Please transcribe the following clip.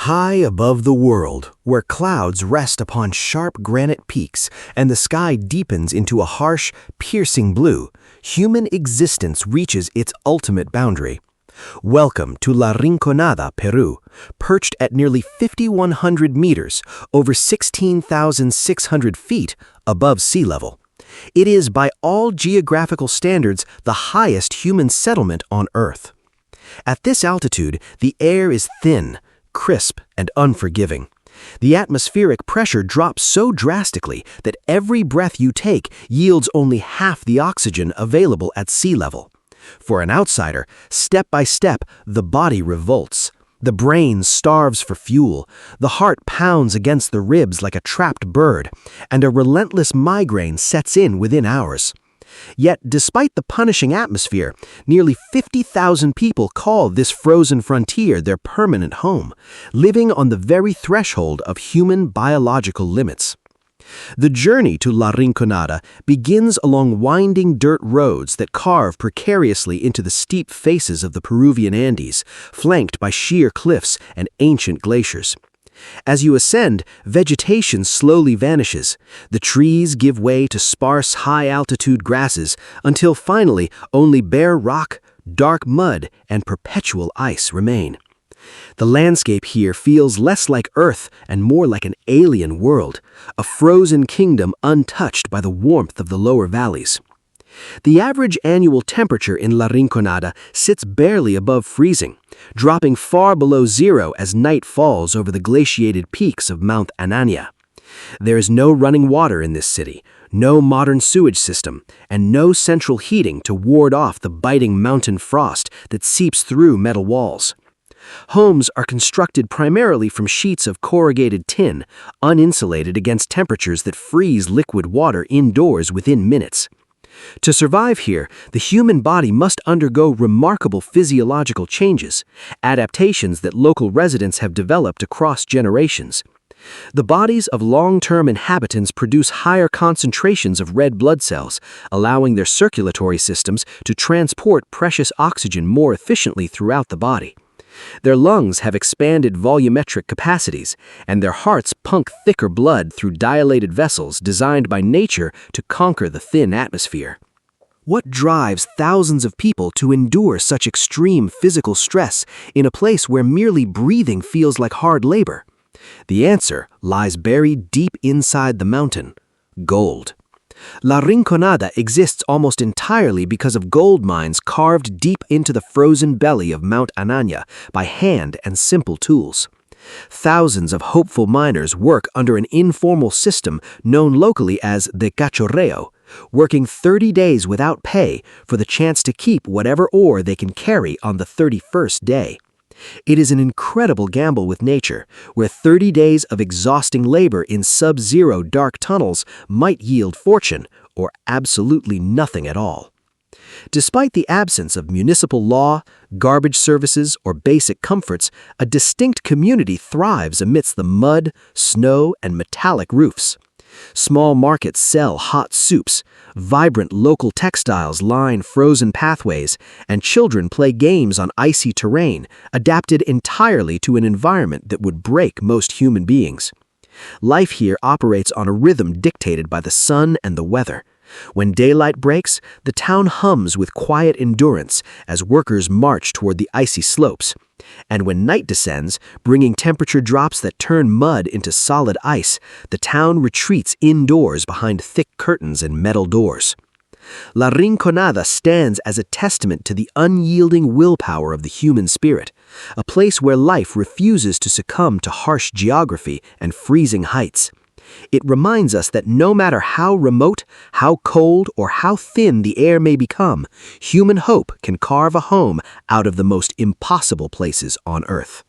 High above the world, where clouds rest upon sharp granite peaks and the sky deepens into a harsh, piercing blue, human existence reaches its ultimate boundary. Welcome to La Rinconada, Peru, perched at nearly 5,100 meters, over 16,600 feet above sea level. It is, by all geographical standards, the highest human settlement on Earth. At this altitude, the air is thin, crisp, and unforgiving. The atmospheric pressure drops so drastically that every breath you take yields only half the oxygen available at sea level. For an outsider, step by step, the body revolts. The brain starves for fuel, the heart pounds against the ribs like a trapped bird, and a relentless migraine sets in within hours. Yet, despite the punishing atmosphere, nearly 50,000 people call this frozen frontier their permanent home, living on the very threshold of human biological limits. The journey to La Rinconada begins along winding dirt roads that carve precariously into the steep faces of the Peruvian Andes, flanked by sheer cliffs and ancient glaciers. As you ascend, vegetation slowly vanishes. The trees give way to sparse, high-altitude grasses until finally only bare rock, dark mud, and perpetual ice remain. The landscape here feels less like Earth and more like an alien world, a frozen kingdom untouched by the warmth of the lower valleys. The average annual temperature in La Rinconada sits barely above freezing, dropping far below zero as night falls over the glaciated peaks of Mount Ananya. There is no running water in this city, no modern sewage system, and no central heating to ward off the biting mountain frost that seeps through metal walls. Homes are constructed primarily from sheets of corrugated tin, uninsulated against temperatures that freeze liquid water indoors within minutes. To survive here, the human body must undergo remarkable physiological changes, adaptations that local residents have developed across generations. The bodies of long-term inhabitants produce higher concentrations of red blood cells, allowing their circulatory systems to transport precious oxygen more efficiently throughout the body. Their lungs have expanded volumetric capacities, and their hearts pump thicker blood through dilated vessels designed by nature to conquer the thin atmosphere. What drives thousands of people to endure such extreme physical stress in a place where merely breathing feels like hard labor? The answer lies buried deep inside the mountain: gold. La Rinconada exists almost entirely because of gold mines carved deep into the frozen belly of Mount Ananya by hand and simple tools. Thousands of hopeful miners work under an informal system known locally as the cachorreo, working 30 days without pay for the chance to keep whatever ore they can carry on the 31st day. It is an incredible gamble with nature, where 30 days of exhausting labor in sub-zero dark tunnels might yield fortune or absolutely nothing at all. Despite the absence of municipal law, garbage services, or basic comforts, a distinct community thrives amidst the mud, snow, and metallic roofs. Small markets sell hot soups, vibrant local textiles line frozen pathways, and children play games on icy terrain, adapted entirely to an environment that would break most human beings. Life here operates on a rhythm dictated by the sun and the weather. When daylight breaks, the town hums with quiet endurance as workers march toward the icy slopes. And when night descends, bringing temperature drops that turn mud into solid ice, the town retreats indoors behind thick curtains and metal doors. La Rinconada stands as a testament to the unyielding willpower of the human spirit, a place where life refuses to succumb to harsh geography and freezing heights. It reminds us that no matter how remote, how cold, or how thin the air may become, human hope can carve a home out of the most impossible places on Earth.